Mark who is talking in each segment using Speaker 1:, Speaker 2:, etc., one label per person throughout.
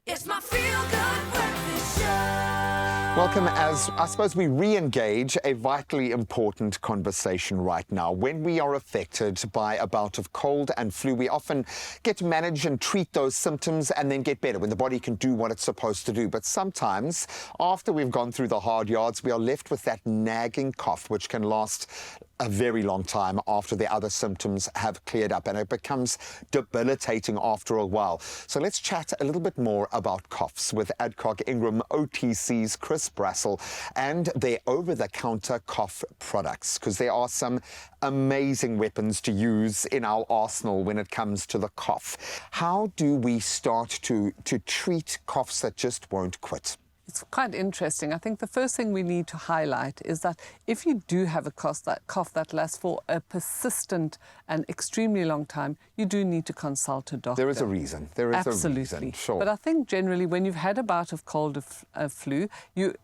Speaker 1: It's my feel-good breakfast show.
Speaker 2: Welcome as, I suppose, we re-engage a vitally important conversation right now. When we are affected by a bout of cold and flu, we often get to manage and treat those symptoms and then get better when the body can do what it's supposed to do. But sometimes, after we've gone through the hard yards, we are left with that nagging cough, which can last a very long time after the other symptoms have cleared up, and it becomes debilitating after a while. So let's chat a little bit more about coughs with ADCOCK INGRAM OTC's Chris Brassel and their over-the-counter cough products, because there are some amazing weapons to use in our arsenal when it comes to the cough. How do we start to treat coughs that just won't quit?
Speaker 3: It's quite interesting. I think the first thing we need to highlight is that if you do have a cough that lasts for a persistent and extremely long time, you do need to consult a doctor.
Speaker 2: There is a reason. There is
Speaker 3: Absolutely.
Speaker 2: a reason. Sure.
Speaker 3: But I think generally when you've had a bout of cold or flu,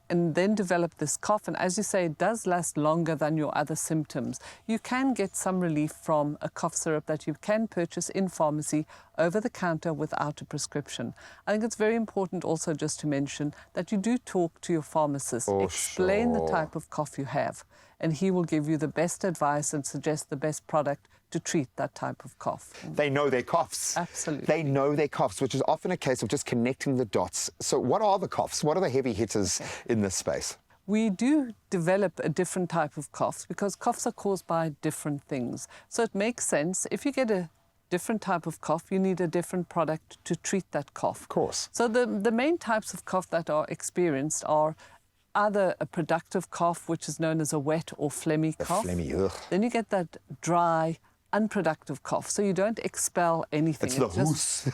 Speaker 3: and then develop this cough, and as you say, it does last longer than your other symptoms, you can get some relief from a cough syrup that you can purchase in pharmacy over the counter without a prescription. I think it's very important also just to mention that you do talk to your pharmacist, explain the type of cough you have, and he will give you the best advice and suggest the best product to treat that type of cough.
Speaker 2: They know their coughs.
Speaker 3: Absolutely.
Speaker 2: They know their coughs, which is often a case of just connecting the dots. So what are the coughs? What are the heavy hitters in this space?
Speaker 3: We do develop a different type of coughs because coughs are caused by different things. So it makes sense, if you get a different type of cough, you need a different product to treat that cough.
Speaker 2: Of course.
Speaker 3: So the main types of cough that are experienced are either a productive cough, which is known as a wet or phlegmy cough.
Speaker 2: Phlegmy, ugh.
Speaker 3: Then you get that dry, unproductive cough. So you don't expel anything.
Speaker 2: It's the hoose.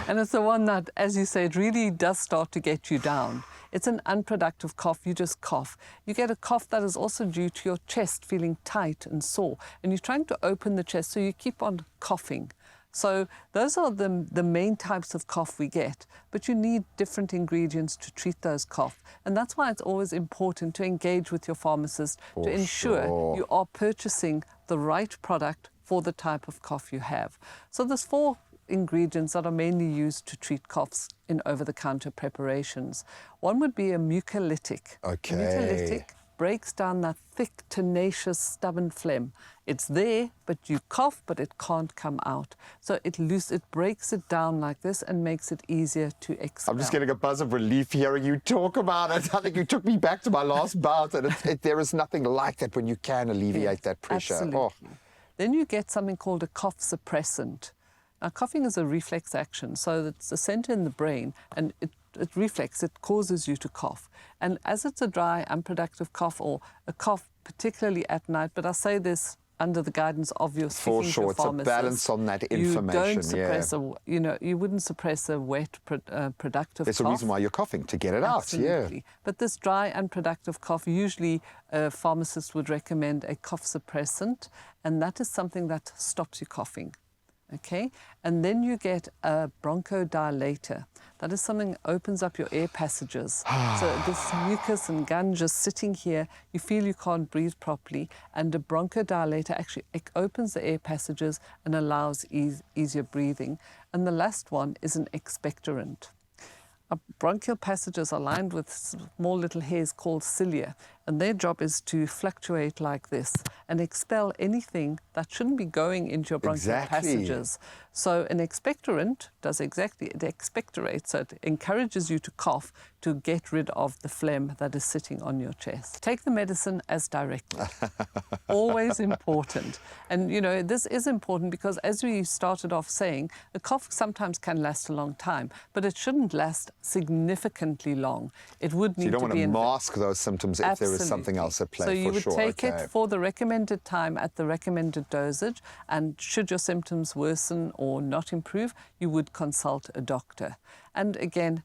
Speaker 3: And it's the one that, as you say, it really does start to get you down. It's an unproductive cough, you just cough. You get a cough that is also due to your chest feeling tight and sore, and you're trying to open the chest, so you keep on coughing. So those are the main types of cough we get, but you need different ingredients to treat those cough. And that's why it's always important to engage with your pharmacist to ensure you are purchasing the right product for the type of cough you have. So there's 4 ingredients that are mainly used to treat coughs in over-the-counter preparations. One would be a mucolytic.
Speaker 2: Okay.
Speaker 3: A mucolytic breaks down that thick, tenacious, stubborn phlegm. It's there, but you cough, but it can't come out. So it breaks it down like this and makes it easier to expel.
Speaker 2: I'm just getting a buzz of relief hearing you talk about it. I think you took me back to my last bout, and there is nothing like that when you can alleviate that pressure.
Speaker 3: Absolutely. Then you get something called a cough suppressant. Now, coughing is a reflex action, so it's a center in the brain, and it causes you to cough. And as it's a dry, unproductive cough, or a cough particularly at night, but I say this under the guidance of your speaking to your pharmacist. For sure, it's a balance on that information. You don't suppress you wouldn't suppress a wet, productive
Speaker 2: There's
Speaker 3: cough.
Speaker 2: There's a reason why you're coughing, to get it
Speaker 3: Absolutely.
Speaker 2: out,
Speaker 3: But this dry, unproductive cough, usually a pharmacist would recommend a cough suppressant, and that is something that stops you coughing. Okay, and then you get a bronchodilator. That is something that opens up your air passages. So this mucus and gum just sitting here, you feel you can't breathe properly, and a bronchodilator actually opens the air passages and allows easier breathing. And the last one is an expectorant. Our bronchial passages are lined with small little hairs called cilia, and their job is to fluctuate like this and expel anything that shouldn't be going into your bronchial passages. So an expectorant does exactly, it expectorates, so it encourages you to cough to get rid of the phlegm that is sitting on your chest. Take the medicine as directed. Always important. And, you know, this is important because, as we started off saying, the cough sometimes can last a long time, but it shouldn't last significantly long. It would need to be...
Speaker 2: So you don't want to mask those symptoms if there is something else at play, for sure.
Speaker 3: So you would take it for the recommended time at the recommended dosage, and should your symptoms worsen or not improve, you would consult a doctor. And again,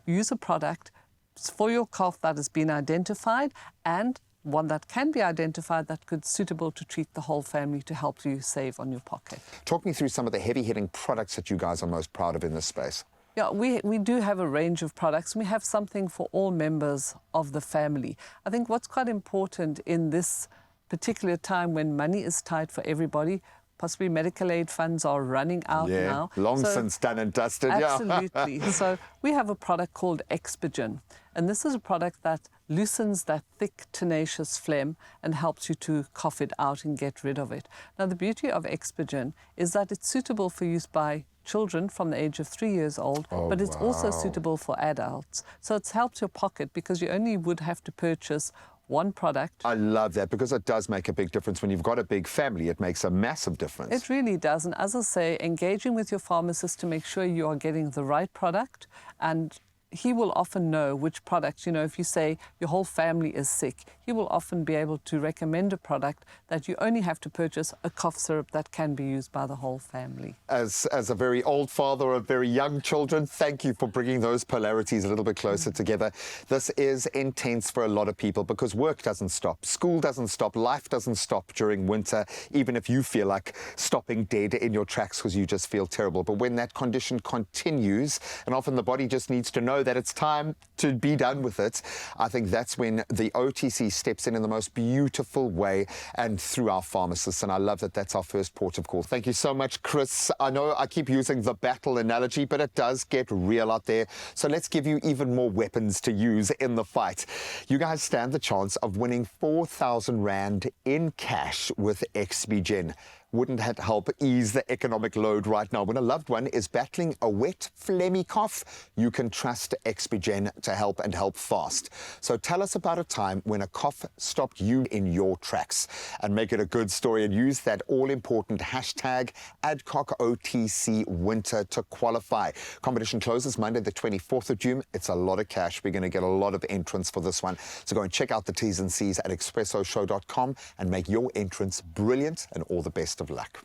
Speaker 3: use a product for your cough that has been identified, and one that can be identified that could suitable to treat the whole family to help you save on your pocket.
Speaker 2: Talk me through some of the heavy-hitting products that you guys are most proud of in this space.
Speaker 3: Yeah, we do have a range of products. We have something for all members of the family. I think what's quite important in this particular time when money is tight for everybody, possibly medical aid funds are running out now.
Speaker 2: Long
Speaker 3: So-
Speaker 2: since done and dusted.
Speaker 3: Absolutely. So we have a product called EXPIGEN, and this is a product that loosens that thick, tenacious phlegm and helps you to cough it out and get rid of it. Now, the beauty of EXPIGEN is that it's suitable for use by children from the age of 3 years old, but it's also suitable for adults. So it's helped your pocket because you only would have to purchase one product.
Speaker 2: I love that because it does make a big difference. When you've got a big family, it makes a massive difference.
Speaker 3: It really does. And as I say, engaging with your pharmacist to make sure you are getting the right product, and he will often know which product, you know, if you say your whole family is sick, he will often be able to recommend a product that you only have to purchase a cough syrup that can be used by the whole family.
Speaker 2: As a very old father of very young children, thank you for bringing those polarities a little bit closer together. This is intense for a lot of people because work doesn't stop, school doesn't stop, life doesn't stop during winter, even if you feel like stopping dead in your tracks because you just feel terrible. But when that condition continues, and often the body just needs to know that it's time to be done with it, I think that's when the OTC steps in the most beautiful way and through our pharmacists. And I love that that's our first port of call. Thank you so much, Chris. I know I keep using the battle analogy, but it does get real out there. So let's give you even more weapons to use in the fight. You guys stand the chance of winning 4,000 Rand in cash with EXPIGEN. Wouldn't that help ease the economic load right now? When a loved one is battling a wet, phlegmy cough, you can trust EXPIGEN to help and help fast. So tell us about a time when a cough stopped you in your tracks, and make it a good story and use that all-important hashtag ADCOCK Winter to qualify. Competition closes Monday the 24th of June. It's a lot of cash. We're going to get a lot of entrants for this one. So go and check out the T's and C's at expressoshow.com and make your entrance brilliant, and all the best of luck.